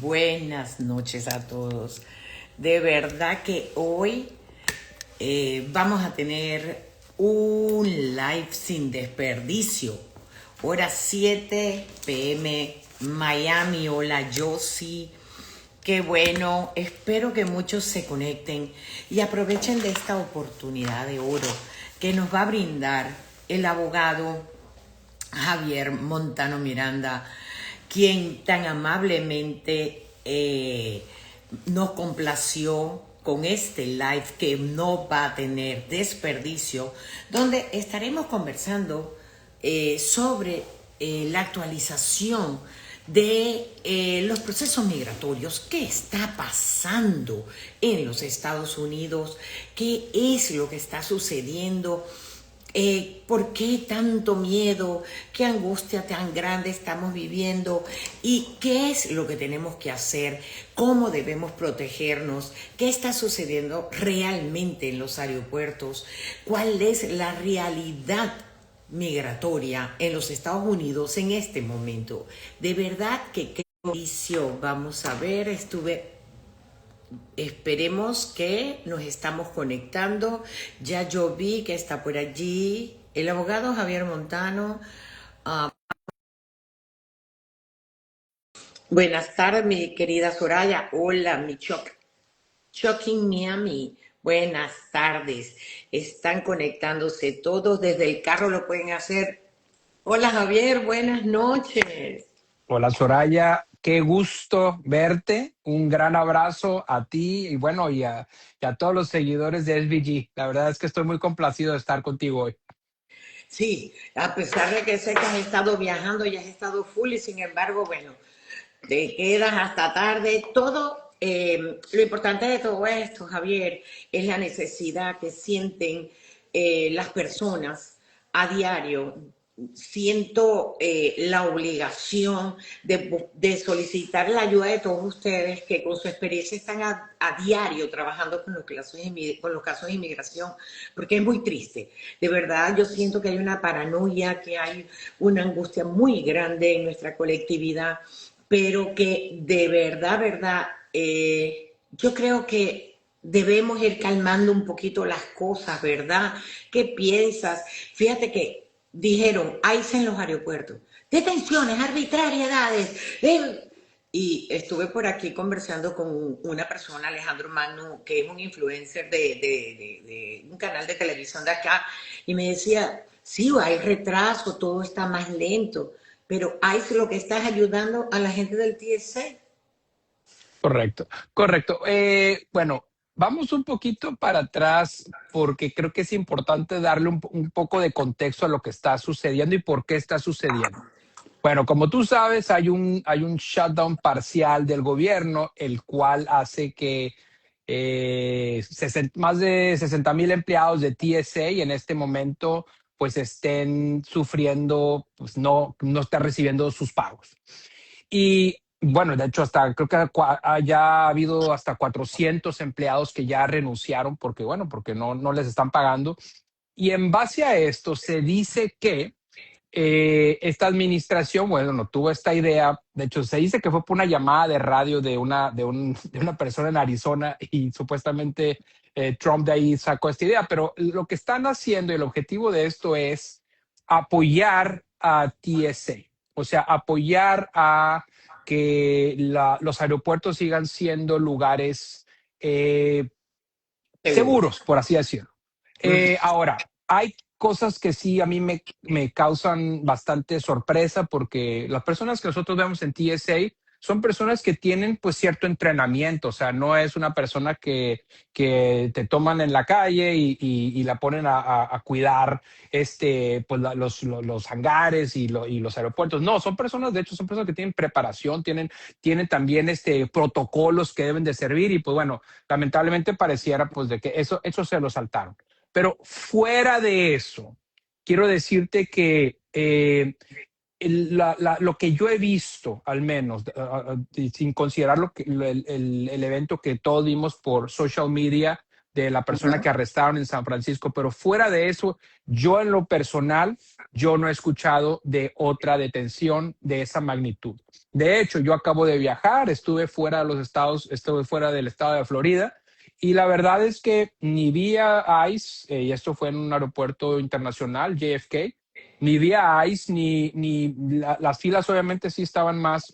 buenas noches a todos. De verdad que hoy vamos a tener un live sin desperdicio. Hora 7 p.m. Miami. Hola Josie. Qué bueno. Espero que muchos se conecten y aprovechen de esta oportunidad de oro que nos va a brindar el abogado Javier Montano Miranda, quien tan amablemente nos complació con este live que no va a tener desperdicio, donde estaremos conversando sobre la actualización de los procesos migratorios. ¿Qué está pasando en los Estados Unidos? ¿Qué es lo que está sucediendo? ¿Por qué tanto miedo? ¿Qué angustia tan grande estamos viviendo? ¿Y qué es lo que tenemos que hacer? ¿Cómo debemos protegernos? ¿Qué está sucediendo realmente en los aeropuertos? ¿Cuál es la realidad migratoria en los Estados Unidos en este momento? De verdad que qué inicio. Vamos a ver, esperemos que nos estamos conectando. Ya yo vi que está por allí el abogado Javier Montano. Buenas tardes, mi querida Soraya. Hola, mi Shocking Miami. Buenas tardes. Están conectándose todos desde el carro, lo pueden hacer. Hola, Javier. Buenas noches. Hola Soraya, qué gusto verte. Un gran abrazo a ti y bueno, y a todos los seguidores de SBG. La verdad es que estoy muy complacido de estar contigo hoy. Sí, a pesar de que sé que has estado viajando y has estado full y sin embargo, bueno, te quedas hasta tarde. Todo, lo importante de todo esto, Javier, es la necesidad que sienten las personas a diario. Siento la obligación de solicitar la ayuda de todos ustedes que con su experiencia están a diario trabajando con los casos de inmigración, porque es muy triste. De verdad, yo siento que hay una paranoia, que hay una angustia muy grande en nuestra colectividad, pero que de verdad, yo creo que debemos ir calmando un poquito las cosas, ¿verdad? ¿Qué piensas? Fíjate que dijeron, ICE en los aeropuertos, detenciones, arbitrariedades. Y estuve por aquí conversando con una persona, Alejandro Magno, que es un influencer de un canal de televisión de acá, y me decía, sí, hay retraso, todo está más lento, pero ICE lo que está es ayudando a la gente del TSA. Correcto, correcto. Bueno, vamos un poquito para atrás porque creo que es importante darle un poco de contexto a lo que está sucediendo y por qué está sucediendo. Bueno, como tú sabes, hay un shutdown parcial del gobierno, el cual hace que más de 60,000 empleados de TSA en este momento pues estén sufriendo, pues no están recibiendo sus pagos. Y bueno, de hecho, hasta creo que ya ha habido hasta 400 empleados que ya renunciaron porque, bueno, porque no les están pagando. Y en base a esto se dice que esta administración, bueno, no tuvo esta idea. De hecho, se dice que fue por una llamada de radio de una persona en Arizona y supuestamente Trump de ahí sacó esta idea. Pero lo que están haciendo y el objetivo de esto es apoyar a TSA, o sea, apoyar a que los aeropuertos sigan siendo lugares eh, Seguro. seguros, por así decirlo. Ahora, hay cosas que sí a mí me causan bastante sorpresa porque las personas que nosotros vemos en TSA son personas que tienen pues cierto entrenamiento, o sea, no es una persona que te toman en la calle y la ponen a cuidar pues, los hangares y los aeropuertos. No, son personas, de hecho, son personas que tienen preparación, tienen también protocolos que deben de servir y pues bueno, lamentablemente pareciera pues de que eso se lo saltaron. Pero fuera de eso, quiero decirte que lo que yo he visto, al menos, sin considerar el evento que todos vimos por social media, de la persona Ujú. que arrestaron en San Francisco, pero fuera de eso, yo en lo personal, yo no he escuchado de otra detención de esa magnitud. De hecho, yo acabo de viajar, estuve fuera de los estados, estuve fuera del estado de Florida, y la verdad es que ni vía ICE, y esto fue en un aeropuerto internacional, JFK, ni vía ICE, las filas obviamente sí estaban más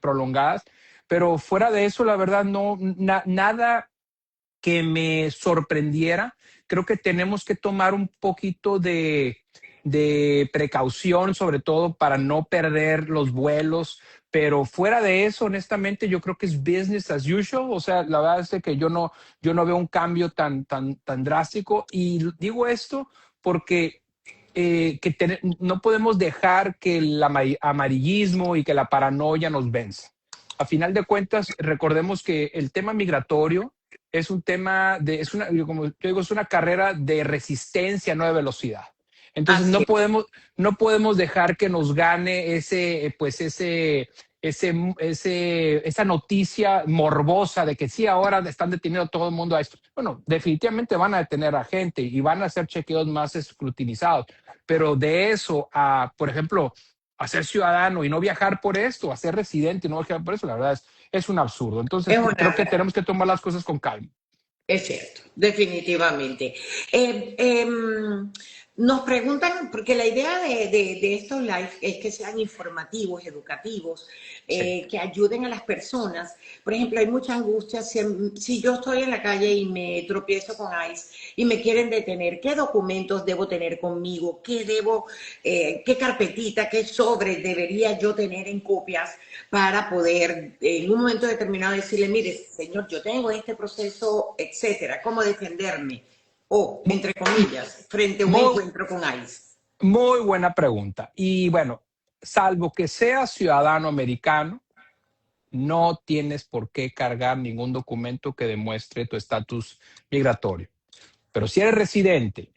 prolongadas, pero fuera de eso, la verdad, no, nada que me sorprendiera. Creo que tenemos que tomar un poquito de precaución, sobre todo para no perder los vuelos. Pero fuera de eso, honestamente, yo creo que es business as usual. O sea, la verdad es que yo no veo un cambio tan drástico. Y digo esto porque no podemos dejar que el amarillismo y que la paranoia nos venza. A final de cuentas, recordemos que el tema migratorio es un tema como yo digo, es una carrera de resistencia, no de velocidad. Entonces Así es. no podemos dejar que nos gane esa noticia morbosa de que sí, ahora están deteniendo a todo el mundo a esto. Bueno, definitivamente van a detener a gente y van a hacer chequeos más escrutinizados, pero de eso a, por ejemplo, a ser ciudadano y no viajar por esto, a ser residente y no viajar por eso, la verdad es un absurdo. Entonces Es creo una, que tenemos que tomar las cosas con calma. Es cierto, definitivamente. Nos preguntan, porque la idea de estos live es que sean informativos, educativos, Sí. que ayuden a las personas. Por ejemplo, hay mucha angustia si yo estoy en la calle y me tropiezo con ICE y me quieren detener, ¿qué documentos debo tener conmigo? ¿Qué carpetita, qué sobre debería yo tener en copias para poder en un momento determinado decirle, mire, señor, yo tengo este proceso, etcétera, cómo defenderme? O, entre comillas, frente a un Muy, encuentro con ICE. muy buena pregunta. Y bueno, salvo que seas ciudadano americano, no tienes por qué cargar ningún documento que demuestre tu estatus migratorio. Pero si eres residente,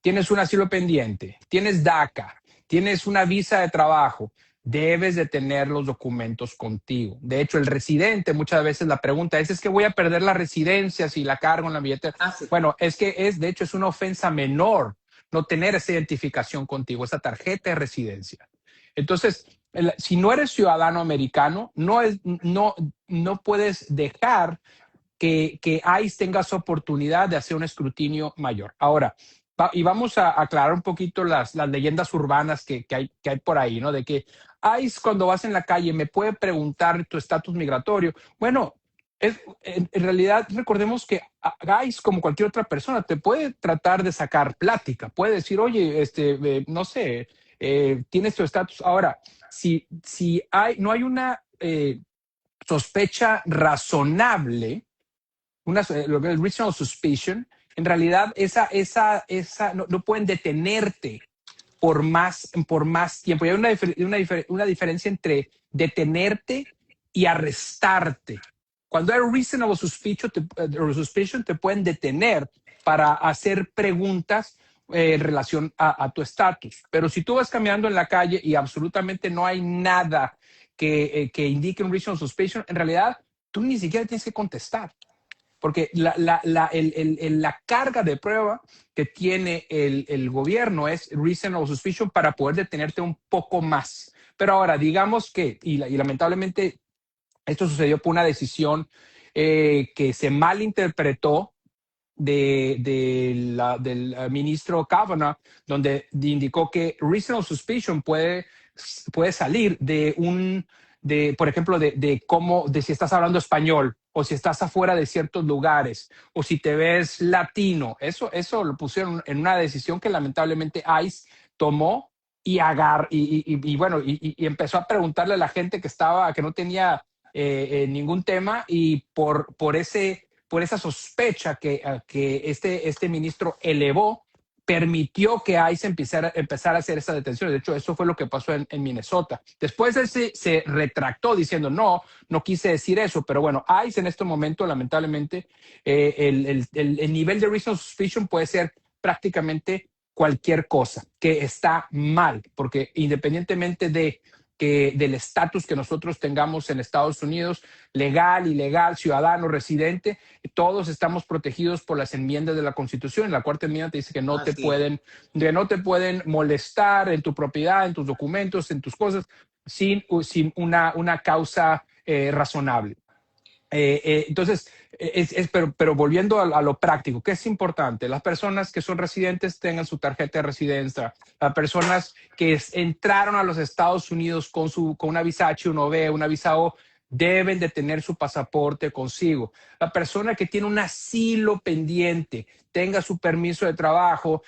tienes un asilo pendiente, tienes DACA, tienes una visa de trabajo, debes de tener los documentos contigo. De hecho, el residente, muchas veces la pregunta es que voy a perder la residencia si la cargo en la billetera. Ah, sí. Bueno, de hecho, es una ofensa menor no tener esa identificación contigo, esa tarjeta de residencia. Entonces, si no eres ciudadano americano, no puedes dejar que ICE tenga su oportunidad de hacer un escrutinio mayor. Ahora, y vamos a aclarar un poquito las leyendas urbanas que hay por ahí, ¿no? De que ICE, cuando vas en la calle, me puede preguntar tu estatus migratorio. Bueno, en realidad, recordemos que ICE, como cualquier otra persona, te puede tratar de sacar plática, puede decir, oye, no sé, tienes tu estatus. Ahora, si no hay una sospecha razonable, lo que es reasonable suspicion, en realidad no pueden detenerte por más tiempo. Y hay una diferencia entre detenerte y arrestarte. Cuando hay reasonable suspicion, te pueden detener para hacer preguntas en relación a tu estatus. Pero si tú vas caminando en la calle y absolutamente no hay nada que indique un reasonable suspicion, en realidad tú ni siquiera tienes que contestar porque la carga de prueba que tiene el gobierno es reasonable suspicion para poder detenerte un poco más. Pero ahora, digamos que, y lamentablemente esto sucedió por una decisión que se malinterpretó del ministro Kavanaugh, donde indicó que reasonable suspicion puede salir por ejemplo, de si estás hablando español o si estás afuera de ciertos lugares o si te ves latino. Eso lo pusieron en una decisión que lamentablemente ICE tomó bueno, y empezó a preguntarle a la gente que no tenía ningún tema y por esa sospecha que este ministro elevó, permitió que ICE empezara a hacer esa detención. De hecho, eso fue lo que pasó en Minnesota. Después él se retractó diciendo, no quise decir eso, pero bueno, ICE en este momento, lamentablemente, el nivel de reasonable suspicion puede ser prácticamente cualquier cosa que está mal, porque independientemente de del estatus que nosotros tengamos en Estados Unidos, legal, ilegal, ciudadano, residente, todos estamos protegidos por las enmiendas de la Constitución. La cuarta enmienda te dice que Así es. que no te pueden molestar en tu propiedad, en tus documentos, en tus cosas, sin una causa razonable. Entonces, pero volviendo a lo práctico, ¿qué es importante? Las personas que son residentes tengan su tarjeta de residencia. Las personas que entraron a los Estados Unidos con una visa H1B, una visa O, deben de tener su pasaporte consigo. La persona que tiene un asilo pendiente, tenga su permiso de trabajo,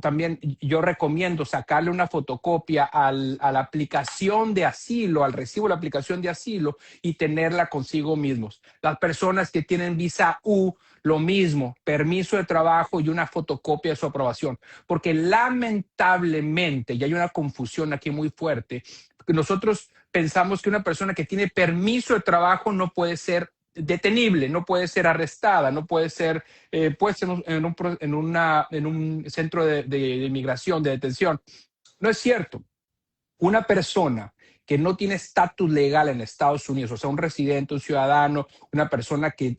también yo recomiendo sacarle una fotocopia a la aplicación de asilo, al recibo de la aplicación de asilo y tenerla consigo mismos. Las personas que tienen visa U, lo mismo, permiso de trabajo y una fotocopia de su aprobación. Porque lamentablemente, y hay una confusión aquí muy fuerte, nosotros pensamos que una persona que tiene permiso de trabajo no puede ser detenible, no puede ser arrestada, no puede ser puesta en un centro de inmigración, de detención. No es cierto. Una persona que no tiene estatus legal en Estados Unidos, o sea, un residente, un ciudadano, una persona que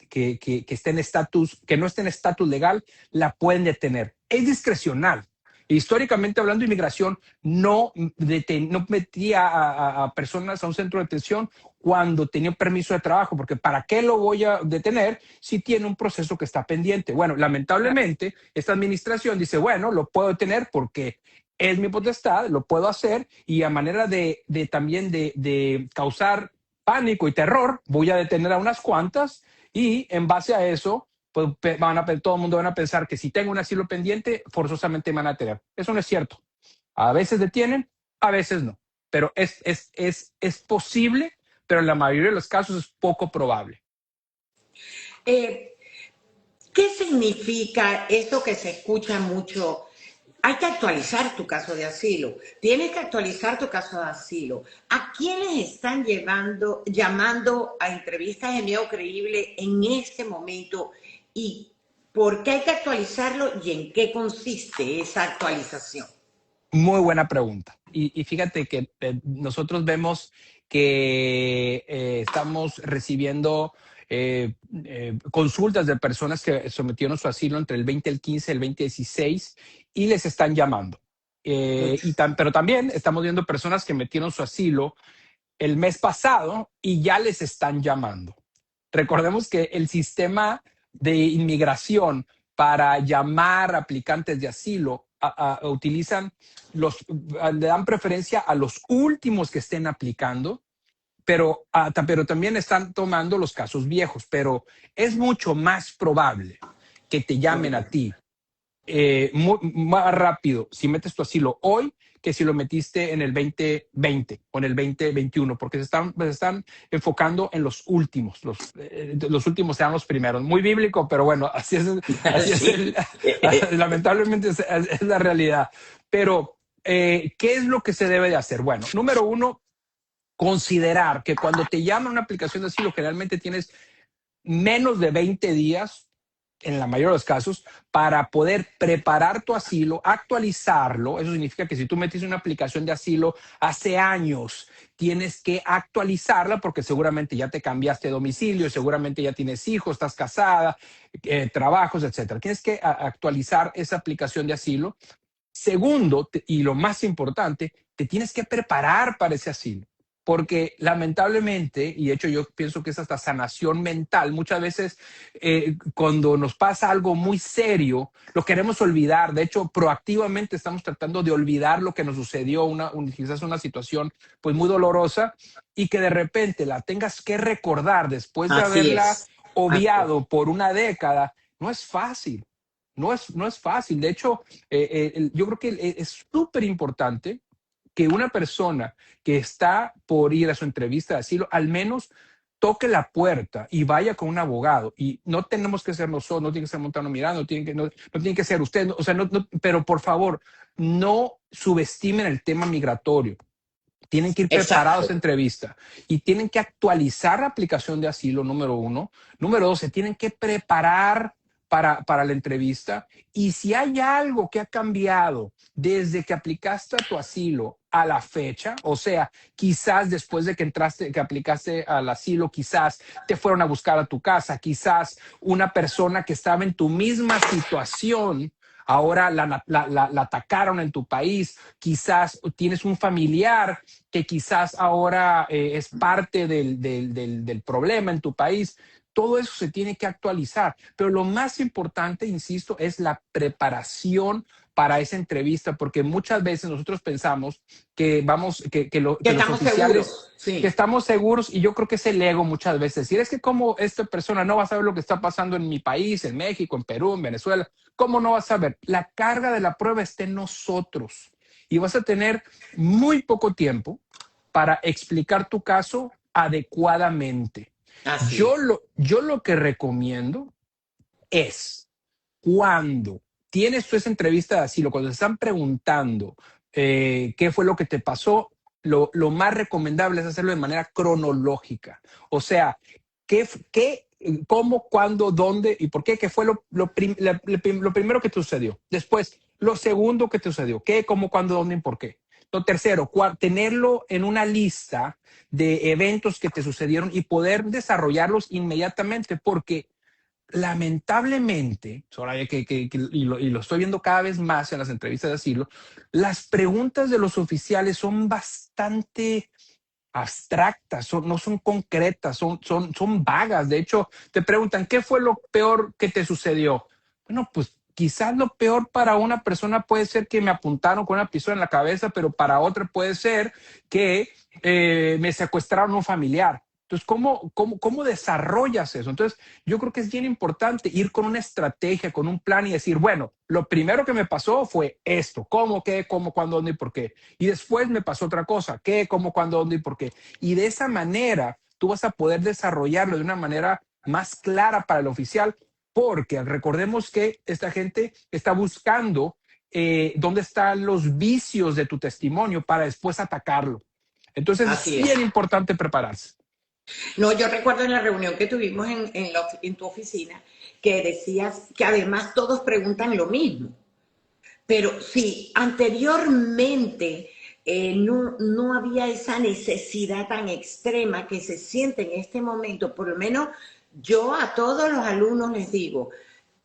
esté en estatus, que no esté en estatus legal, la pueden detener. Es discrecional. Históricamente hablando de inmigración, no metía a personas a un centro de detención cuando tenía un permiso de trabajo, porque ¿para qué lo voy a detener si tiene un proceso que está pendiente? Bueno, lamentablemente, esta administración dice, bueno, lo puedo detener porque es mi potestad, lo puedo hacer y a manera también de causar pánico y terror, voy a detener a unas cuantas y en base a eso, pues todo el mundo van a pensar que si tengo un asilo pendiente, forzosamente me van a detener. Eso no es cierto. A veces detienen, a veces no. Pero es posible, pero en la mayoría de los casos es poco probable. Eh, ¿Qué significa eso que se escucha mucho? Hay que actualizar tu caso de asilo. Tienes que actualizar tu caso de asilo. ¿A quiénes están llamando a entrevistas de medio creíble en este momento? ¿Y por qué hay que actualizarlo? ¿Y en qué consiste esa actualización? Muy buena pregunta. Y fíjate que nosotros vemos que estamos recibiendo consultas de personas que sometieron su asilo entre el 20, el 15, el 2016 y les están llamando. Pero también estamos viendo personas que metieron su asilo el mes pasado y ya les están llamando. Recordemos que el sistema de inmigración para llamar aplicantes de asilo le dan preferencia a los últimos que estén aplicando, pero también están tomando los casos viejos, pero es mucho más probable que te llamen a ti más rápido si metes tu asilo hoy que si lo metiste en el 2020 o en el 2021, porque se están enfocando en los últimos. Los últimos sean los primeros. Muy bíblico, pero bueno, Sí. lamentablemente es la realidad. Pero, ¿qué es lo que se debe de hacer? Bueno, número uno, considerar que cuando te llaman una aplicación de asilo, generalmente tienes menos de 20 días en la mayoría de los casos, para poder preparar tu asilo, actualizarlo. Eso significa que si tú metiste una aplicación de asilo hace años, tienes que actualizarla porque seguramente ya te cambiaste de domicilio, seguramente ya tienes hijos, estás casada, trabajos, etcétera. Tienes que actualizar esa aplicación de asilo. Segundo, y lo más importante, te tienes que preparar para ese asilo. Porque lamentablemente, y de hecho yo pienso que es hasta sanación mental, muchas veces cuando nos pasa algo muy serio, lo queremos olvidar. De hecho, proactivamente estamos tratando de olvidar lo que nos sucedió, quizás una situación pues muy dolorosa y que de repente la tengas que recordar después de Así haberla es. obviado por una década. No es fácil, no es fácil. De hecho, yo creo que es súper importante que una persona que está por ir a su entrevista de asilo, al menos toque la puerta y vaya con un abogado. Y no tenemos que ser nosotros, no tiene que ser Montano Miranda, no tiene que ser usted, o sea, pero por favor, no subestimen el tema migratorio. Tienen que ir preparados a Exacto. entrevista y tienen que actualizar la aplicación de asilo, número uno. Número dos, se tienen que preparar para la entrevista. Y si hay algo que ha cambiado desde que aplicaste a tu asilo a la fecha, o sea, quizás después de que entraste, que aplicaste al asilo, quizás te fueron a buscar a tu casa, quizás una persona que estaba en tu misma situación, ahora la atacaron en tu país, quizás tienes un familiar que quizás ahora es parte del problema en tu país. Todo eso se tiene que actualizar, pero lo más importante, insisto, es la preparación para esa entrevista, porque muchas veces nosotros pensamos que vamos, Que que los estamos oficiales, seguros, que sí. estamos seguros, y yo creo que es el ego muchas veces. Si es que como esta persona no va a saber lo que está pasando en mi país, en México, en Perú, en Venezuela, ¿cómo no va a saber? La carga de la prueba está en nosotros y vas a tener muy poco tiempo para explicar tu caso adecuadamente. Así es. Yo lo que recomiendo es cuando tienes tú esa entrevista de asilo, cuando te están preguntando qué fue lo que te pasó, lo más recomendable es hacerlo de manera cronológica. O sea, cómo, cuándo, dónde y por qué, qué fue lo primero que te sucedió. Después, lo segundo que te sucedió, qué, cómo, cuándo, dónde y por qué. Lo tercero, tenerlo en una lista de eventos que te sucedieron y poder desarrollarlos inmediatamente, porque lamentablemente, y lo estoy viendo cada vez más en las entrevistas de asilo, las preguntas de los oficiales son bastante abstractas, no son concretas, son vagas. De hecho, te preguntan, ¿qué fue lo peor que te sucedió? Bueno, pues quizás lo peor para una persona puede ser que me apuntaron con una pistola en la cabeza, pero para otra puede ser que me secuestraron un familiar. Entonces, ¿cómo desarrollas eso? Entonces, yo creo que es bien importante ir con una estrategia, con un plan y decir, bueno, lo primero que me pasó fue esto, cómo, qué, cómo, cuándo, dónde y por qué. Y después me pasó otra cosa, qué, cómo, cuándo, dónde y por qué. Y de esa manera, tú vas a poder desarrollarlo de una manera más clara para el oficial, porque recordemos que esta gente está buscando dónde están los vicios de tu testimonio para después atacarlo. Entonces, es Así es. bien importante prepararse. No, yo recuerdo en la reunión que tuvimos en tu oficina que decías que además todos preguntan lo mismo. Pero si anteriormente no había esa necesidad tan extrema que se siente en este momento, por lo menos yo a todos los alumnos les digo,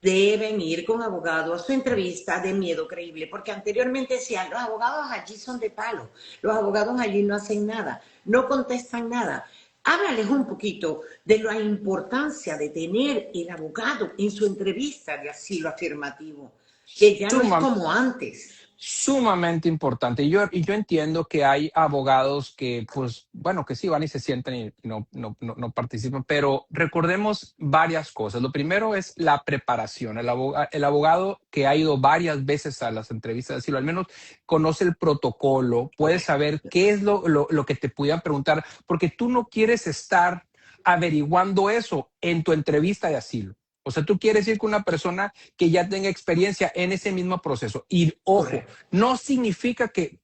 deben ir con abogado a su entrevista de miedo creíble, porque anteriormente decían, los abogados allí son de palo, los abogados allí no hacen nada, no contestan nada. Háblales un poquito de la importancia de tener el abogado en su entrevista de asilo afirmativo, que ya no es Suma, como antes. Sumamente importante. Y yo entiendo que hay abogados que, pues, bueno, que sí van y se sientan y no participan, pero recordemos varias cosas. Lo primero es la preparación. El abogado que ha ido varias veces a las entrevistas de asilo, al menos conoce el protocolo, puede Correcto. saber qué es lo que te pudieran preguntar, porque tú no quieres estar averiguando eso en tu entrevista de asilo. O sea, tú quieres ir con una persona que ya tenga experiencia en ese mismo proceso. Y ojo, Correcto. no significa que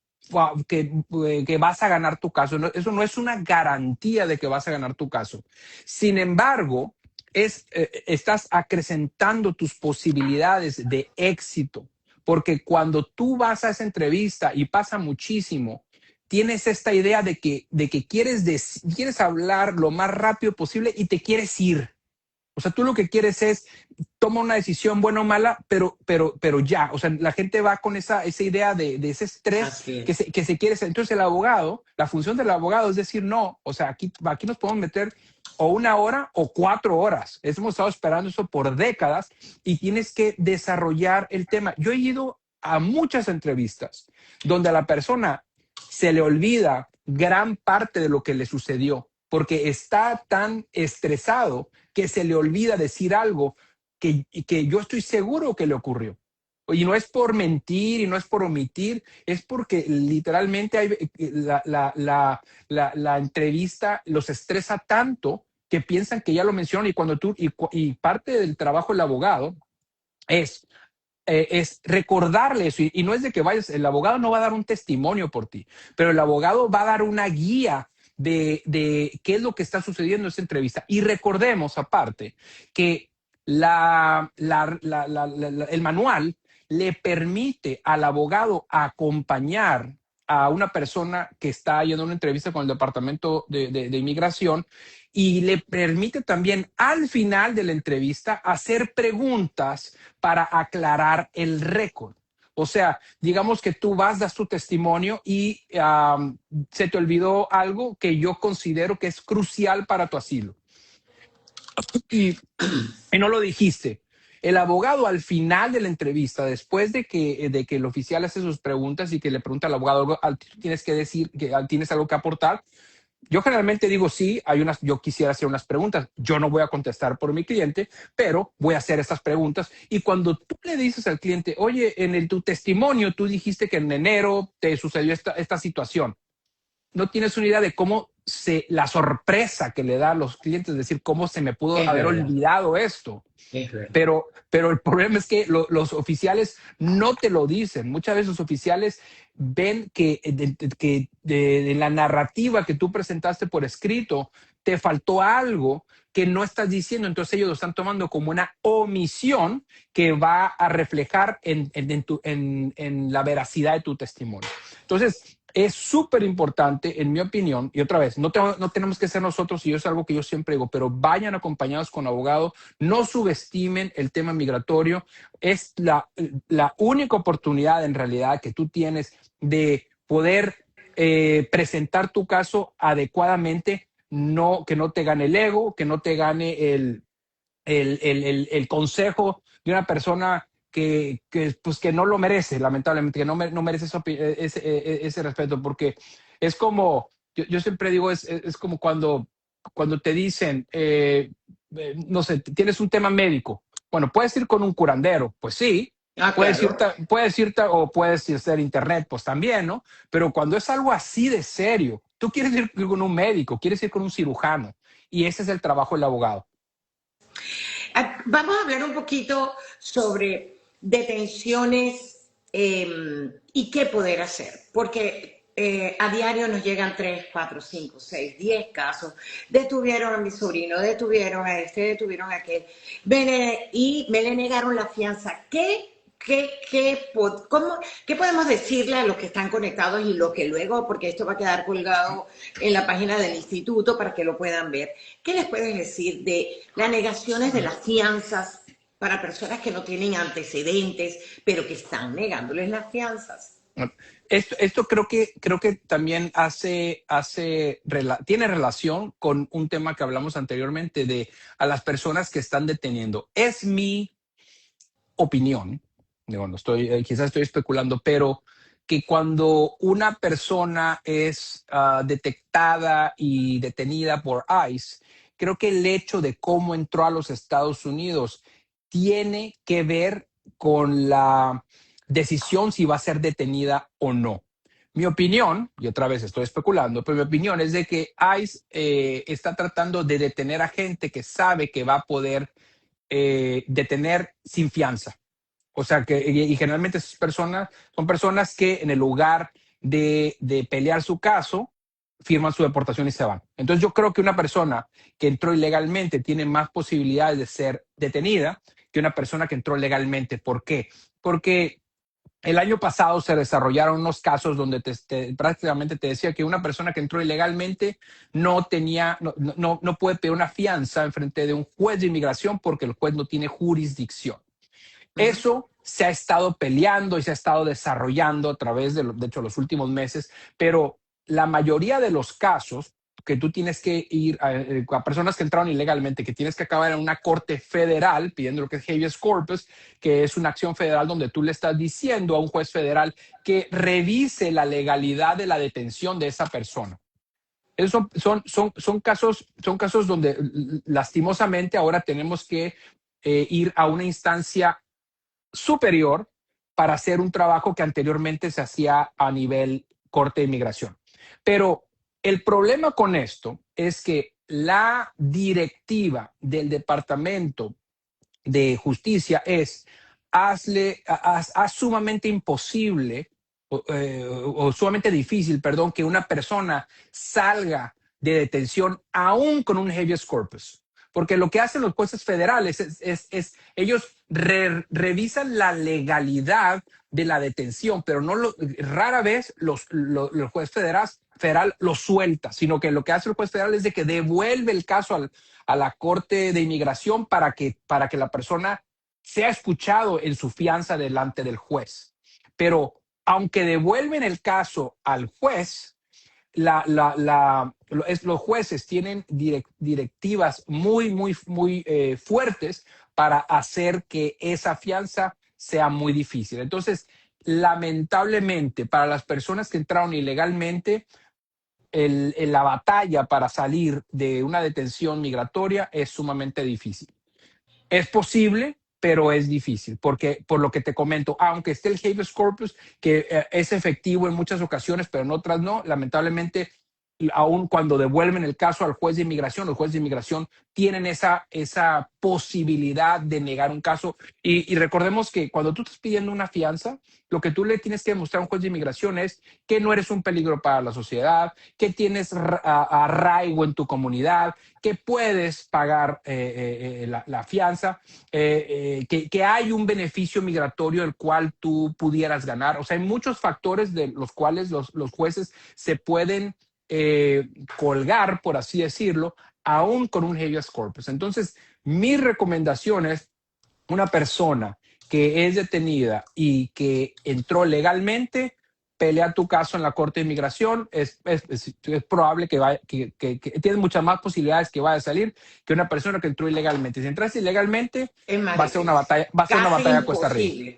vas a ganar tu caso. Eso no es una garantía de que vas a ganar tu caso. Sin embargo, estás acrecentando tus posibilidades de éxito. Porque cuando tú vas a esa entrevista y pasa muchísimo, tienes esta idea de que quieres hablar lo más rápido posible y te quieres ir. O sea, tú lo que quieres es toma una decisión buena o mala, pero ya. O sea, la gente va con esa idea de ese estrés Así que es. se quiere hacer. Entonces, el abogado, la función del abogado es decir, no, o sea, aquí nos podemos meter o 1 hora o 4 horas. Hemos estado esperando eso por décadas y tienes que desarrollar el tema. Yo he ido a muchas entrevistas donde a la persona se le olvida gran parte de lo que le sucedió porque está tan estresado que se le olvida decir algo que yo estoy seguro que le ocurrió. Y no es por mentir y no es por omitir, es porque literalmente la entrevista los estresa tanto que piensan que ya lo mencionan y cuando y parte del trabajo del abogado es recordarle eso y no es de que vayas, el abogado no va a dar un testimonio por ti, pero el abogado va a dar una guía de qué es lo que está sucediendo en esta entrevista. Y recordemos aparte que el manual le permite al abogado acompañar a una persona que está yendo a una entrevista con el Departamento de Inmigración y le permite también al final de la entrevista hacer preguntas para aclarar el récord. O sea, digamos que tú vas, das tu testimonio y se te olvidó algo que yo considero que es crucial para tu asilo. Y no lo dijiste. El abogado al final de la entrevista, después de que el oficial hace sus preguntas y que le pregunta al abogado, tienes que decir que tienes algo que aportar. Yo generalmente digo, sí, yo quisiera hacer unas preguntas. Yo no voy a contestar por mi cliente, pero voy a hacer estas preguntas. Y cuando tú le dices al cliente, oye, tu testimonio, tú dijiste que en enero te sucedió esta situación. No tienes una idea de cómo la sorpresa que le da a los clientes, es decir, cómo se me pudo haber olvidado esto. Pero el problema es que los oficiales no te lo dicen. Muchas veces los oficiales ven que de la narrativa que tú presentaste por escrito te faltó algo que no estás diciendo. Entonces ellos lo están tomando como una omisión que va a reflejar en la veracidad de tu testimonio. Entonces, es súper importante, en mi opinión, y otra vez, no tenemos que ser nosotros, y eso es algo que yo siempre digo, pero vayan acompañados con abogado, no subestimen el tema migratorio. Es la única oportunidad en realidad que tú tienes de poder presentar tu caso adecuadamente, que no te gane el ego, que no te gane el consejo de una persona pues que no lo merece, lamentablemente, que no merece ese respeto, porque es como, yo siempre digo, es como cuando te dicen, no sé, tienes un tema médico. Bueno, puedes ir con un curandero, pues sí. Puedes irte o puedes hacer internet, pues también, ¿no? Pero cuando es algo así de serio, tú quieres ir con un médico, quieres ir con un cirujano, y ese es el trabajo del abogado. Vamos a hablar un poquito sobre detenciones y qué poder hacer, porque a diario nos llegan 3, 4, 5, 6, 10 casos. Detuvieron a mi sobrino, detuvieron a este, detuvieron a aquel, y me le negaron la fianza. ¿Qué podemos decirle a los que están conectados y los que luego, porque esto va a quedar colgado en la página del instituto para que lo puedan ver? ¿Qué les puedes decir de las negaciones de las fianzas para personas que no tienen antecedentes, pero que están negándoles las fianzas? Esto creo que también tiene relación con un tema que hablamos anteriormente de a las personas que están deteniendo. Es mi opinión, digo, quizás estoy especulando, pero que cuando una persona es detectada y detenida por ICE, creo que el hecho de cómo entró a los Estados Unidos tiene que ver con la decisión si va a ser detenida o no. Mi opinión, y otra vez estoy especulando, pero mi opinión es de que ICE está tratando de detener a gente que sabe que va a poder detener sin fianza. O sea, y generalmente esas personas son personas que en el lugar de pelear su caso, firman su deportación y se van. Entonces yo creo que una persona que entró ilegalmente tiene más posibilidades de ser detenida que una persona que entró legalmente. ¿Por qué? Porque el año pasado se desarrollaron unos casos donde prácticamente te decía que una persona que entró ilegalmente no puede pedir una fianza en frente de un juez de inmigración porque el juez no tiene jurisdicción. Eso se ha estado peleando y se ha estado desarrollando a través de hecho, los últimos meses, pero la mayoría de los casos que tú tienes que ir a personas que entraron ilegalmente, que tienes que acabar en una corte federal pidiendo lo que es habeas corpus, que es una acción federal donde tú le estás diciendo a un juez federal que revise la legalidad de la detención de esa persona. Esos son casos donde lastimosamente ahora tenemos que ir a una instancia superior para hacer un trabajo que anteriormente se hacía a nivel corte de inmigración. Pero el problema con esto es que la directiva del Departamento de Justicia es haz sumamente imposible o sumamente difícil, perdón, que una persona salga de detención aún con un habeas corpus. porque lo que hacen los jueces federales ellos revisan la legalidad de la detención, pero rara vez los jueces federal lo suelta, sino que lo que hace el juez federal es de que devuelve el caso a la Corte de Inmigración para que la persona sea escuchado en su fianza delante del juez. Pero aunque devuelven el caso al juez, los jueces tienen directivas muy fuertes para hacer que esa fianza sea muy difícil. Entonces, lamentablemente, para las personas que entraron ilegalmente, la batalla para salir de una detención migratoria es sumamente difícil. Es posible, pero es difícil, porque por lo que te comento, aunque esté el habeas corpus, que es efectivo en muchas ocasiones, pero en otras no, lamentablemente, aun cuando devuelven el caso al juez de inmigración, los jueces de inmigración tienen esa posibilidad de negar un caso. Y recordemos que cuando tú estás pidiendo una fianza, lo que tú le tienes que demostrar a un juez de inmigración es que no eres un peligro para la sociedad, que tienes arraigo en tu comunidad, que puedes pagar la fianza, que hay un beneficio migratorio el cual tú pudieras ganar. O sea, hay muchos factores de los cuales los jueces se pueden colgar, por así decirlo, aún con un habeas corpus. Entonces, mi recomendación es una persona que es detenida y que entró legalmente, pelea tu caso en la Corte de Inmigración. Es probable que tiene muchas más posibilidades que vaya a salir que una persona que entró ilegalmente. Si entras ilegalmente, va a ser una batalla, a cuesta arriba.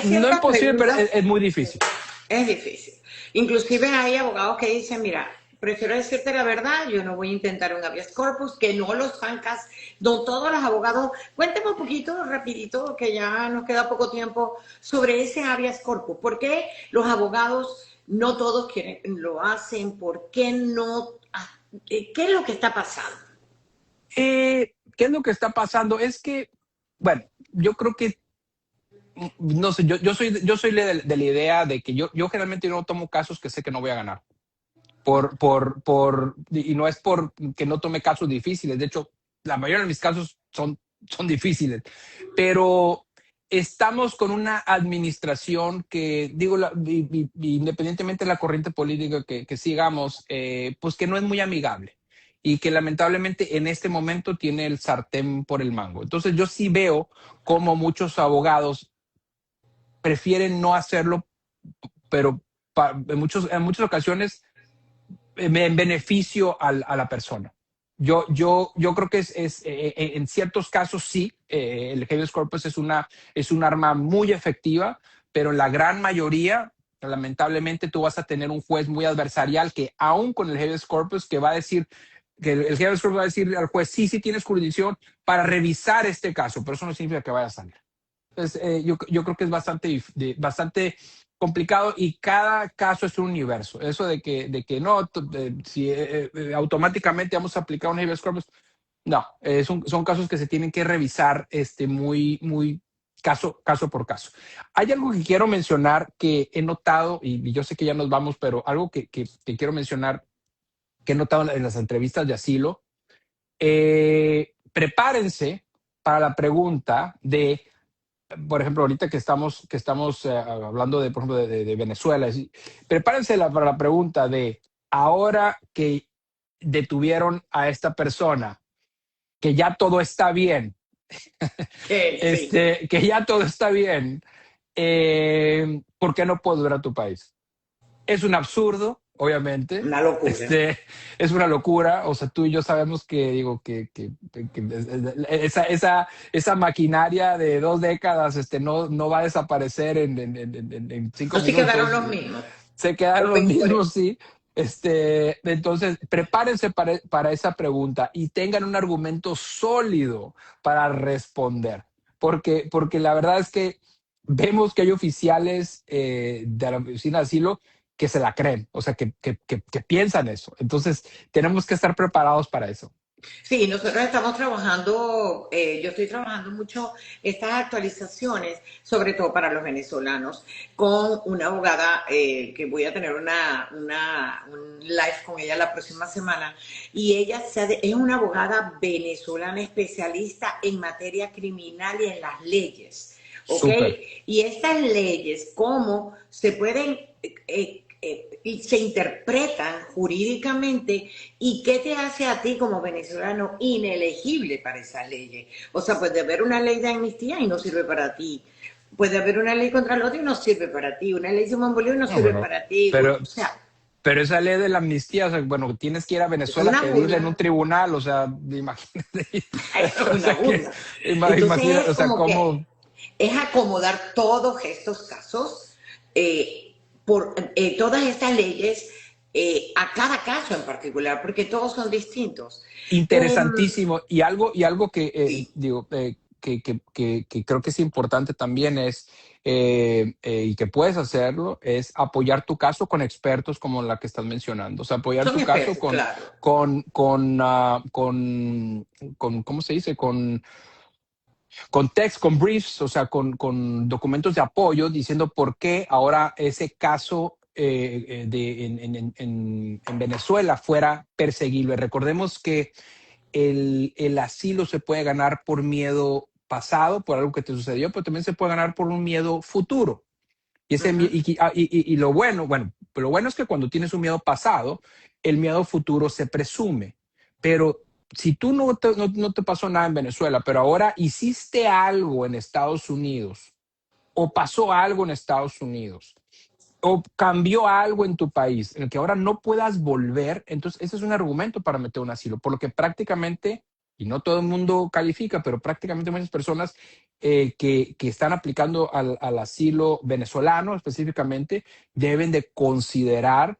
No imposible, pero es muy difícil. Es difícil. Inclusive hay abogados que dicen, mira, prefiero decirte la verdad, yo no voy a intentar un habeas corpus, que no los zancas, no todos los abogados. Cuénteme un poquito, rapidito, que ya nos queda poco tiempo, sobre ese habeas corpus. ¿Por qué los abogados no todos lo hacen? ¿Por qué no? ¿Qué es lo que está pasando? ¿Qué es lo que está pasando? Es que, bueno, yo creo que no sé, yo soy de la idea de que yo generalmente no tomo casos que sé que no voy a ganar. Y no es por que no tome casos difíciles. De hecho, la mayoría de mis casos son difíciles. Pero estamos con una administración que, digo, independientemente de la corriente política que sigamos, pues que no es muy amigable y que lamentablemente en este momento tiene el sartén por el mango. Entonces yo sí veo como muchos abogados prefieren no hacerlo, pero en muchas ocasiones en beneficio a la persona. Yo creo que en ciertos casos sí, el habeas corpus es un arma muy efectiva, pero en la gran mayoría, lamentablemente, tú vas a tener un juez muy adversarial que aún con el habeas corpus, que va a decir, que el habeas corpus va a decir al juez, sí tienes jurisdicción para revisar este caso, pero eso no significa que vaya a salir. Entonces, yo creo que es bastante complicado y cada caso es un universo. Eso de que no, si automáticamente vamos a aplicar un habeas corpus, no, son casos que se tienen que revisar muy caso por caso. Hay algo que quiero mencionar que he notado, y yo sé que ya nos vamos, pero algo que quiero mencionar, que he notado en las entrevistas de asilo. Prepárense para la pregunta de, por ejemplo, ahorita que estamos hablando de, por ejemplo, de Venezuela, prepárense para la pregunta de, ahora que detuvieron a esta persona, que ya todo está bien, que ya todo está bien, ¿por qué no puedo ir a tu país? Es un absurdo, obviamente. Una locura. Es una locura. O sea, tú y yo sabemos que esa maquinaria de 2 décadas no va a desaparecer en 5 minutos. Se quedaron los mismos. Se quedaron los mismos, sí. Entonces, prepárense para esa pregunta y tengan un argumento sólido para responder. Porque la verdad es que vemos que hay oficiales de la oficina de asilo que se la creen, o sea, que piensan eso. Entonces, tenemos que estar preparados para eso. Sí, nosotros estamos trabajando, yo estoy trabajando mucho estas actualizaciones, sobre todo para los venezolanos, con una abogada que voy a tener un live con ella la próxima semana. Y ella es una abogada venezolana especialista en materia criminal y en las leyes. ¿Ok? Súper. Y estas leyes, cómo se pueden y se interpretan jurídicamente y qué te hace a ti como venezolano inelegible para esas leyes. O sea, puede haber una ley de amnistía y no sirve para ti. Puede haber una ley contra el otro y no sirve para ti. Una ley Simón Bolívar no No, sirve bueno, para ti. pero, O sea, pero esa ley de la amnistía, o sea, bueno, tienes que ir a es Venezuela a una pedirla en un burla. tribunal, o sea, imagínate, Es o una sea, que, burla. Entonces imagina, es o sea, como que cómo. es acomodar todos estos casos, por todas estas leyes, a cada caso en particular, porque todos son distintos. Eh, Interesantísimo. Y algo que sí, digo, que creo que es importante también es, y que puedes hacerlo, es apoyar tu caso con expertos como la que estás mencionando. O sea, apoyar son tu caso expertos, claro. ¿cómo se dice? Con text, con briefs, o sea, con documentos de apoyo diciendo por qué ahora ese caso en Venezuela fuera perseguible. Recordemos que el asilo se puede ganar por miedo pasado, por algo que te sucedió, pero también se puede ganar por un miedo futuro. Y, ese, Ujú. y lo bueno es que cuando tienes un miedo pasado, el miedo futuro se presume. Pero si tú no te pasó nada en Venezuela, pero ahora hiciste algo en Estados Unidos o pasó algo en Estados Unidos o cambió algo en tu país en el que ahora no puedas volver, entonces ese es un argumento para meter un asilo, por lo que prácticamente, y no todo el mundo califica, pero prácticamente muchas personas que están aplicando al asilo venezolano específicamente deben de considerar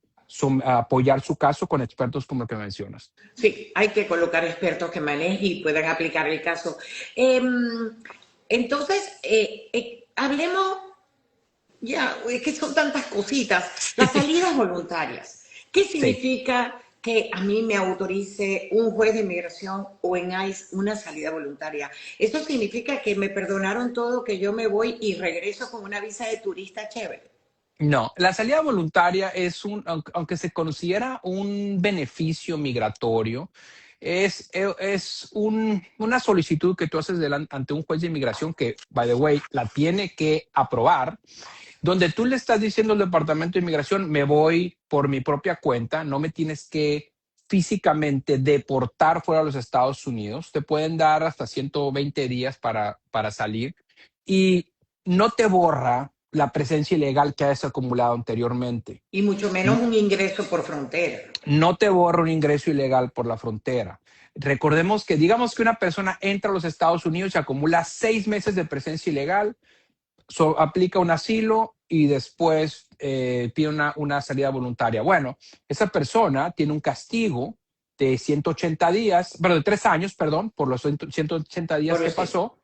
apoyar su caso con expertos como el que mencionas. Sí, hay que colocar expertos que manejen y puedan aplicar el caso. Eh, entonces, hablemos, ya, es que son tantas cositas. Las salidas voluntarias. ¿Qué Sí. significa que a mí me autorice un juez de inmigración o en ICE una salida voluntaria? Eso significa que me perdonaron todo, que yo me voy y regreso con una visa de turista chévere. No, la salida voluntaria es aunque se considera un beneficio migratorio, una solicitud que tú haces ante un juez de inmigración que, by the way, la tiene que aprobar, donde tú le estás diciendo al Departamento de Inmigración, me voy por mi propia cuenta, no me tienes que físicamente deportar fuera de los Estados Unidos, te pueden dar hasta 120 días para salir y no te borra la presencia ilegal que hayas acumulado anteriormente. Y mucho menos un ingreso por frontera. No te borra un ingreso ilegal por la frontera. Recordemos que, digamos que una persona entra a los Estados Unidos y acumula 6 meses de presencia ilegal, aplica un asilo y después pide una salida voluntaria. Bueno, esa persona tiene un castigo de 180 días, pero de 3 años, perdón, por los 180 días Por que decir. pasó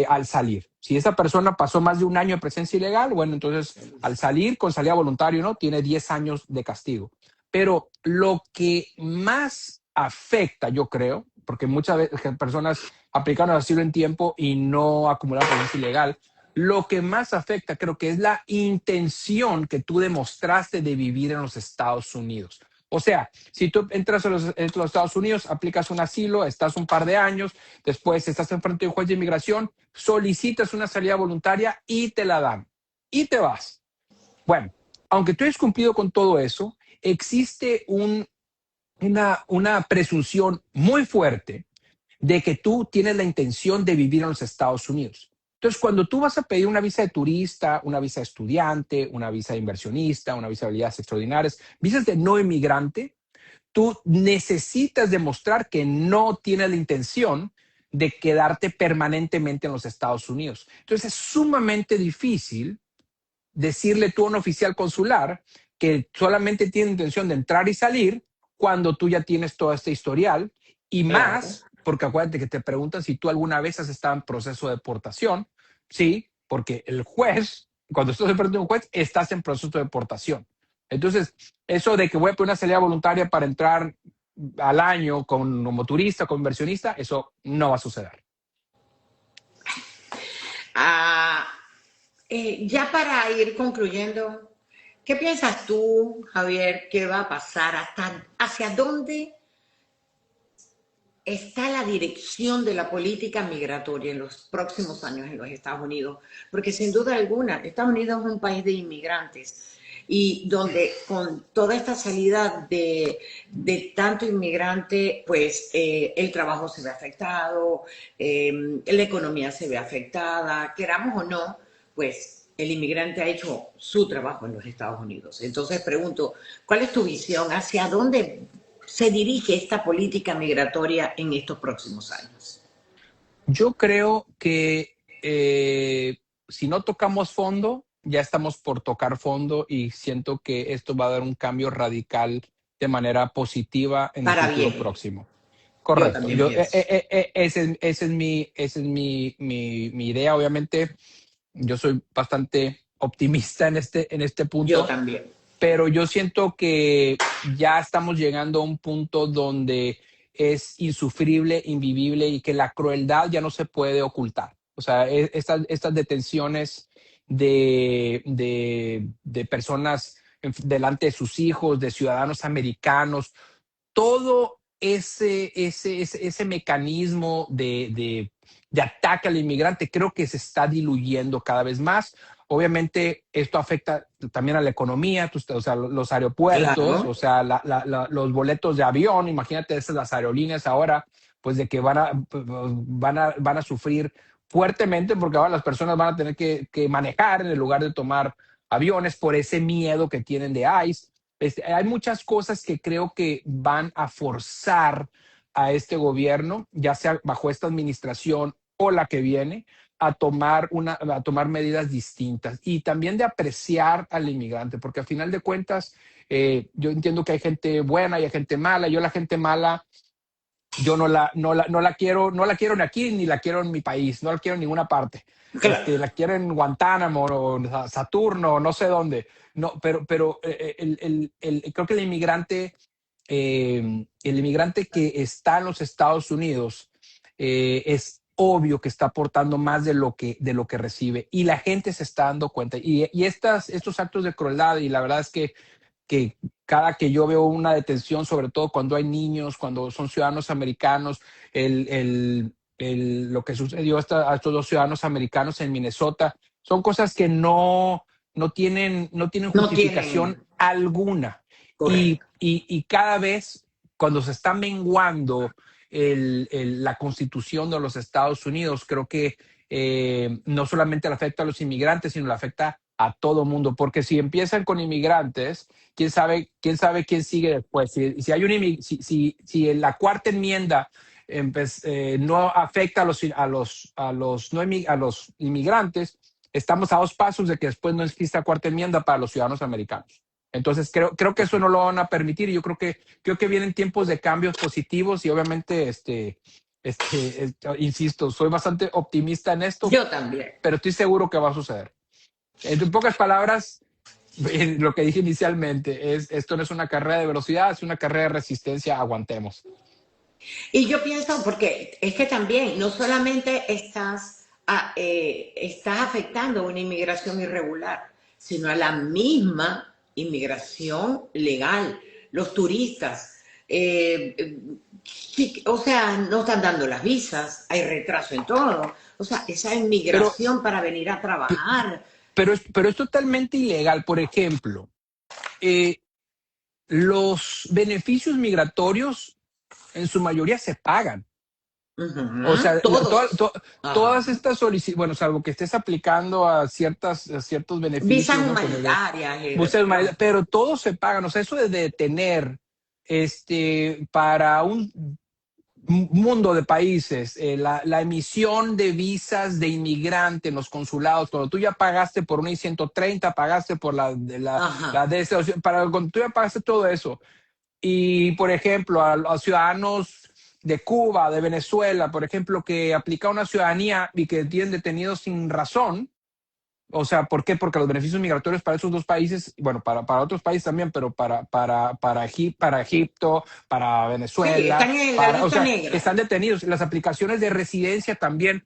al salir. Si esa persona pasó más de un año de presencia ilegal, bueno, entonces al salir, con salida voluntaria o no, tiene 10 años de castigo. Pero lo que más afecta, yo creo, porque muchas veces personas aplicaron el asilo en tiempo y no acumularon presencia ilegal, lo que más afecta creo que es la intención que tú demostraste de vivir en los Estados Unidos. O sea, si tú entras a los Estados Unidos, aplicas un asilo, estás un par de años, después estás enfrente de un juez de inmigración, solicitas una salida voluntaria y te la dan. Y te vas. Bueno, aunque tú hayas cumplido con todo eso, existe una presunción muy fuerte de que tú tienes la intención de vivir en los Estados Unidos. Entonces, cuando tú vas a pedir una visa de turista, una visa de estudiante, una visa de inversionista, una visa de habilidades extraordinarias, visas de no inmigrante, tú necesitas demostrar que no tienes la intención de quedarte permanentemente en los Estados Unidos. Entonces, es sumamente difícil decirle tú a un oficial consular que solamente tiene intención de entrar y salir cuando tú ya tienes todo este historial y Claro. más, porque acuérdate que te preguntan si tú alguna vez has estado en proceso de deportación, sí, porque el juez, cuando estás en frente de un juez, estás en proceso de deportación. Entonces, eso de que voy a poner una salida voluntaria para entrar, al año como turista, como inversionista, eso no va a suceder. Ah, ya para ir concluyendo, ¿qué piensas tú, Javier, qué va a pasar? ¿Hacia dónde está la dirección de la política migratoria en los próximos años en los Estados Unidos? Porque sin duda alguna, Estados Unidos es un país de inmigrantes y donde con toda esta salida de tanto inmigrante, pues el trabajo se ve afectado, la economía se ve afectada, queramos o no, pues el inmigrante ha hecho su trabajo en los Estados Unidos. Entonces pregunto, ¿cuál es tu visión? ¿Hacia dónde se dirige esta política migratoria en estos próximos años? Yo creo que si no tocamos fondo, ya estamos por tocar fondo y siento que esto va a dar un cambio radical de manera positiva en el Para futuro bien. próximo. Yo Correcto. también pienso. Esa es mi idea. Obviamente, yo soy bastante optimista en este Yo punto, también. pero yo siento que ya estamos llegando a un punto donde es insufrible, invivible y que la crueldad ya no se puede ocultar. O sea, estas detenciones de personas delante de sus hijos, de ciudadanos americanos, todo ese mecanismo de ataque al inmigrante creo que se está diluyendo cada vez más. Obviamente, esto afecta también a la economía, o sea, los aeropuertos, Claro. o sea, los boletos de avión. Imagínate esas las aerolíneas ahora, pues de que van a sufrir fuertemente porque ahora las personas van a tener que manejar en el lugar de tomar aviones por ese miedo que tienen de ICE. Hay muchas cosas que creo que van a forzar a este gobierno, ya sea bajo esta administración o la que viene, a tomar medidas distintas y también de apreciar al inmigrante, porque al final de cuentas, yo entiendo que hay gente buena y hay gente mala. Yo la gente mala, yo no la quiero ni aquí, ni la quiero en mi país, no la quiero en ninguna parte. Claro. La quiero en Guantánamo o Saturno, no sé dónde. No, pero creo que el inmigrante que está en los Estados Unidos es obvio que está aportando más de lo que recibe y la gente se está dando cuenta. Y estos actos de crueldad, y la verdad es que cada que yo veo una detención, sobre todo cuando hay niños, cuando son ciudadanos americanos, lo que sucedió a estos dos ciudadanos americanos en Minnesota, son cosas que no tienen No justificación tienen. alguna. Y, Correcto. y, y cada vez, cuando se está menguando la constitución de los Estados Unidos, creo que no solamente le afecta a los inmigrantes, sino le afecta a todo mundo, porque si empiezan con inmigrantes, quién sabe quién sigue después. Si hay si la cuarta enmienda no afecta a los inmigrantes, estamos a 2 pasos de que después no exista cuarta enmienda para los ciudadanos americanos. Entonces, creo que eso no lo van a permitir y yo creo que vienen tiempos de cambios positivos y obviamente, insisto, soy bastante optimista en esto, Yo también. pero estoy seguro que va a suceder. En pocas palabras, lo que dije inicialmente esto no es una carrera de velocidad, es una carrera de resistencia. Aguantemos. Y yo pienso, porque es que también no solamente estás afectando a una inmigración irregular, sino a la misma inmigración legal, los turistas. Sí, o sea, no están dando las visas, hay retraso en todo. O sea, esa Pero, inmigración para venir a trabajar. pero es totalmente ilegal. Por ejemplo, eh, los beneficios migratorios en su mayoría se pagan. O Ujú, sea, todos. todas Ajá. estas solicitudes, bueno, salvo que estés aplicando a ciertos Visas beneficios, ¿no? Como humanitarias y búsqueda los. humanitaria, pero todos se pagan. O sea, eso de tener para un mundo de países, la emisión de visas de inmigrante en los consulados, cuando tú ya pagaste por una I-130, pagaste por la Ajá. DS, cuando tú ya pagaste todo eso, y por ejemplo, a ciudadanos de Cuba, de Venezuela, por ejemplo, que aplica una ciudadanía y que tienen detenidos sin razón, O sea, ¿por qué? Porque los beneficios migratorios para esos dos países, bueno, para otros países también, pero para Egipto, para Sí, Venezuela, están en la o lista sea, negra. están detenidos. Las aplicaciones de residencia también.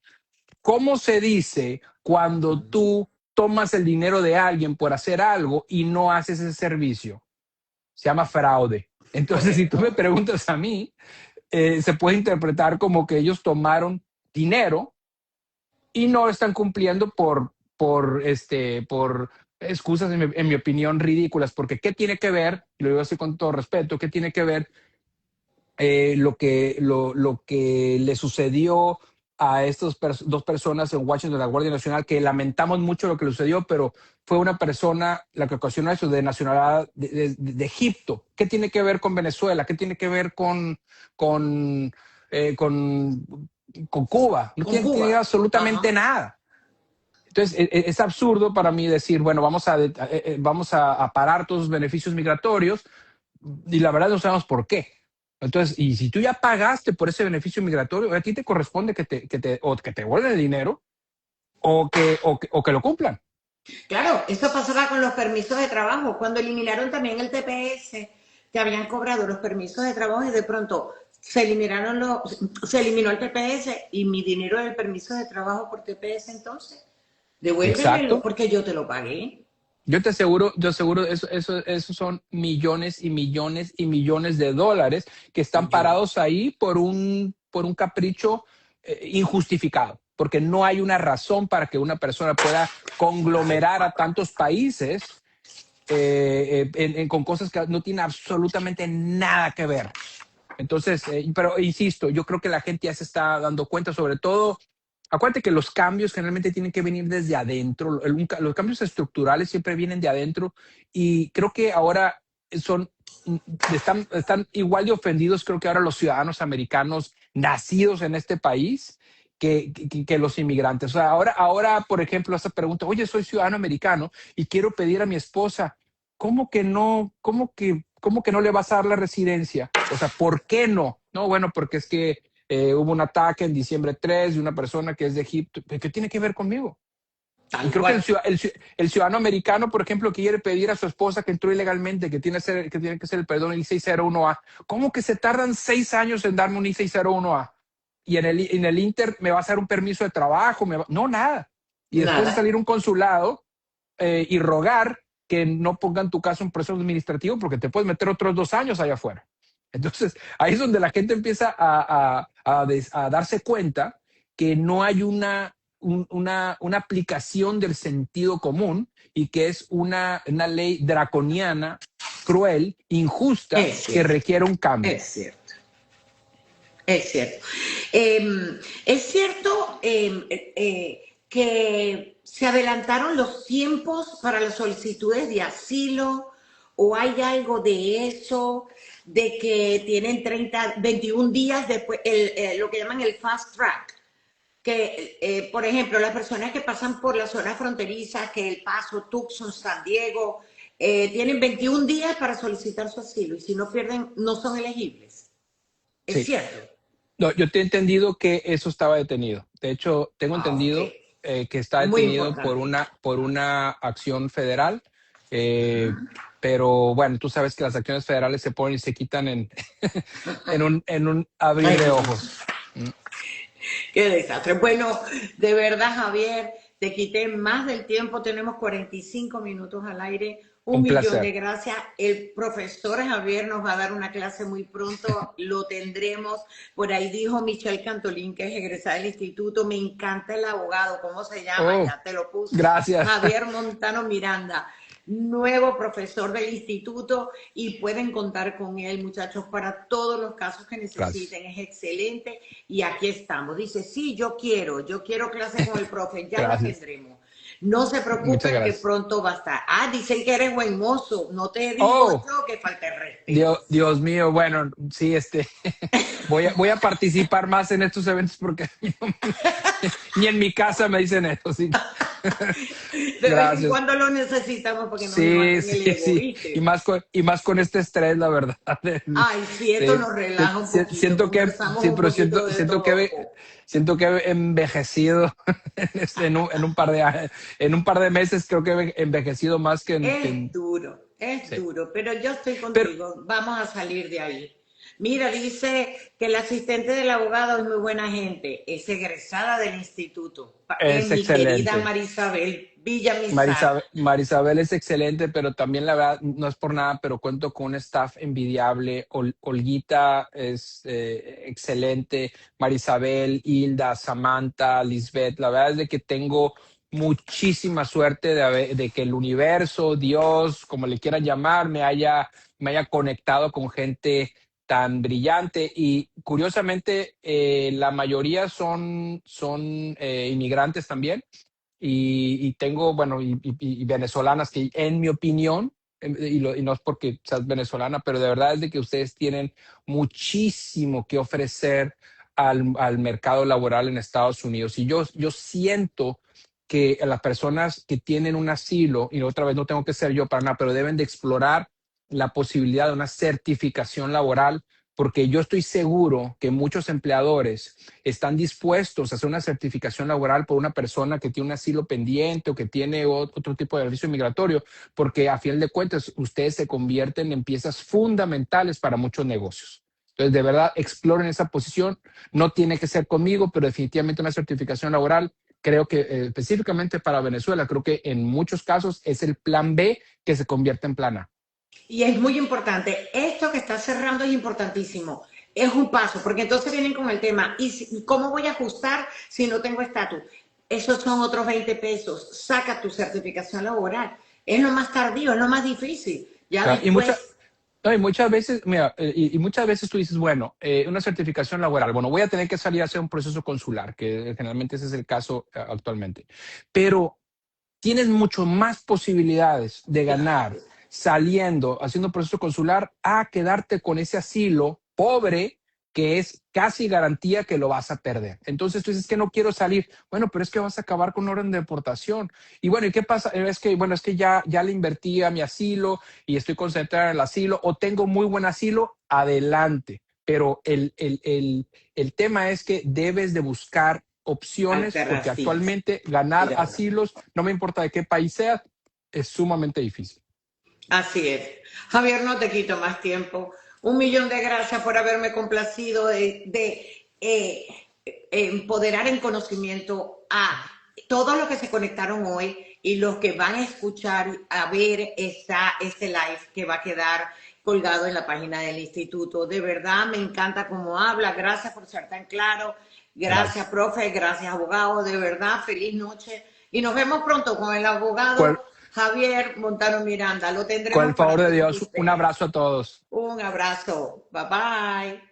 ¿Cómo se dice cuando tú tomas el dinero de alguien por hacer algo y no haces ese servicio? Se llama fraude. Entonces, si tú me Correcto. preguntas a mí, se puede interpretar como que ellos tomaron dinero y no están cumpliendo por excusas, en mi opinión, ridículas, porque ¿qué tiene que ver? Y lo digo así con todo respeto, ¿qué tiene que ver lo que le sucedió a estas dos personas en Washington, de la Guardia Nacional, que lamentamos mucho lo que le sucedió, pero fue una persona la que ocasionó eso, de nacionalidad de Egipto? ¿Qué tiene que ver con Venezuela? ¿Qué tiene que ver con, eh, con, con Cuba? No Con tiene Cuba. absolutamente Ajá. nada. Entonces, es absurdo para mí decir, bueno, vamos a parar todos los beneficios migratorios, y la verdad no sabemos por qué. Entonces, y si tú ya pagaste por ese beneficio migratorio, a ti te corresponde o que te devuelvan el dinero o que lo cumplan. Claro, eso pasaba con los permisos de trabajo. Cuando eliminaron también el TPS, que habían cobrado los permisos de trabajo y de pronto se eliminó el TPS y mi dinero del permiso de trabajo por TPS entonces, devuélvemelo Exacto. porque yo te lo pagué. Yo aseguro, eso son millones y millones y millones de dólares que están Yo, parados ahí por un capricho injustificado, porque no hay una razón para que una persona pueda conglomerar a tantos países con cosas que no tienen absolutamente nada que ver. Entonces, pero insisto, yo creo que la gente ya se está dando cuenta, sobre todo, acuérdate que los cambios generalmente tienen que venir desde adentro, los cambios estructurales siempre vienen de adentro, y creo que ahora son, están igual de ofendidos, creo que ahora los ciudadanos americanos nacidos en este país que los inmigrantes. O sea, ahora, por ejemplo, esa pregunta, oye, soy ciudadano americano y quiero pedir a mi esposa, ¿cómo que no? ¿Cómo que no le vas a dar la residencia? O sea, ¿por qué no? No, bueno, porque es que hubo un ataque en diciembre 3 de una persona que es de Egipto. ¿Qué tiene que ver conmigo? Y tal creo que cual. el ciudadano americano, por ejemplo, que quiere pedir a su esposa que entró ilegalmente, que tiene que ser el perdón, el I-601A. ¿Cómo que se tardan 6 años en darme un I-601A? Y en el Inter me va a hacer un permiso de trabajo. No, nada. Y después de Nada. salir a un consulado y rogar que no pongan tu caso en proceso administrativo porque te puedes meter otros 2 años allá afuera. Entonces, ahí es donde la gente empieza a darse cuenta que no hay una aplicación del sentido común, y que es una ley draconiana, cruel, injusta, Es que cierto. requiere un cambio. Es cierto. Es cierto. Es cierto que se adelantaron los tiempos para las solicitudes de asilo, o hay algo de eso, de que tienen 21 días después, lo que llaman el fast track, que, por ejemplo, las personas que pasan por la zona fronteriza, que El Paso, Tucson, San Diego, tienen 21 días para solicitar su asilo y si no pierden, no son elegibles. Es Sí. cierto. No, yo te he entendido que eso estaba detenido. De hecho, tengo Ah, ok. entendido que está Muy detenido por importante. una acción federal. eh, pero bueno, tú sabes que las acciones federales se ponen y se quitan en un abrir Ay, de ojos. qué desastre. Bueno, de verdad, Javier, te quité más del tiempo. Tenemos 45 minutos al aire. Un Un millón de placer. gracias. El profesor Javier nos va a dar una clase muy pronto. Lo tendremos. Por ahí dijo Michelle Cantolín, que es egresada del instituto. Me encanta el abogado. ¿Cómo se llama? Oh, Ya te lo puse. gracias. Javier Montano Miranda, nuevo profesor del instituto, y pueden contar con él, muchachos, para todos los casos que Gracias. necesiten. Es excelente y aquí estamos. Dice, sí, yo quiero clase con el profe, ya la Gracias. tendremos. No se Muchas preocupen que gracias. pronto va a estar. Ah, dicen que eres buen mozo. No te digo Oh, yo que falta el respeto. Dios mío. Bueno, sí, voy a participar más en estos eventos porque ni en mi casa me dicen eso. Sí. De vez en Gracias. cuando lo necesitamos porque nos Sí, levanten sí, el ego, sí. ¿viste? Y más con este estrés, la verdad. Ay, sí, esto Sí. nos relaja un poquito, Siento que, conversamos sí, un pero poquito de todo un poco. siento que he envejecido en un par de meses, creo que he envejecido más Es sí. duro, pero yo estoy Pero contigo, vamos a salir de ahí. Mira, dice que el asistente del abogado es muy buena gente, es egresada del instituto, es mi querida excelente. Marisabel Villamizar. Marisabel es excelente, pero también la verdad, no es por nada, pero cuento con un staff envidiable. Olguita es excelente, Marisabel, Hilda, Samantha, Lisbeth. La verdad es de que tengo muchísima suerte de que el universo, Dios, como le quieran llamar, me haya conectado con gente tan brillante. Y curiosamente, la mayoría son inmigrantes también y tengo, bueno, y venezolanas que en mi opinión, y no es porque seas venezolana, pero de verdad es de que ustedes tienen muchísimo que ofrecer al mercado laboral en Estados Unidos. Y yo siento que las personas que tienen un asilo, y otra vez no tengo que ser yo para nada, pero deben de explorar la posibilidad de una certificación laboral, porque yo estoy seguro que muchos empleadores están dispuestos a hacer una certificación laboral por una persona que tiene un asilo pendiente o que tiene otro tipo de servicio migratorio, porque a final de cuentas ustedes se convierten en piezas fundamentales para muchos negocios. Entonces, de verdad, exploren esa posición. No tiene que ser conmigo, pero definitivamente una certificación laboral, creo que específicamente para Venezuela, creo que en muchos casos es el plan B que se convierte en plan A. Y es muy importante, esto que está cerrando es importantísimo, es un paso, porque entonces vienen con el tema, ¿y cómo voy a ajustar si no tengo estatus? Esos son otros 20 pesos, saca tu certificación laboral, es lo más tardío, es lo más difícil, ya Claro, después. no, y muchas veces, mira, y muchas veces tú dices, bueno, una certificación laboral, bueno, voy a tener que salir a hacer un proceso consular, que generalmente ese es el caso actualmente, pero tienes mucho más posibilidades de ganar Claro. saliendo, haciendo proceso consular, a quedarte con ese asilo pobre que es casi garantía que lo vas a perder. Entonces tú dices que no quiero salir. Bueno, pero es que vas a acabar con orden de deportación. Y bueno, ¿y qué pasa? Es que, bueno, es que ya le invertí a mi asilo y estoy concentrado en el asilo o tengo muy buen asilo, adelante. Pero el tema es que debes de buscar opciones porque Alternativas. actualmente ganar asilos, no me importa de qué país sea, es sumamente difícil. Así es. Javier, no te quito más tiempo. Un millón de gracias por haberme complacido de empoderar en conocimiento a todos los que se conectaron hoy y los que van a escuchar, a ver este live que va a quedar colgado en la página del instituto. De verdad, me encanta cómo habla. Gracias por ser tan claro. Gracias, Gracias. profe. Gracias, abogado. De verdad, feliz noche. Y nos vemos pronto con el Con, abogado Javier Montano Miranda. Lo con tendremos el para favor de todos Dios, un ustedes. abrazo a todos. Un abrazo. Bye bye.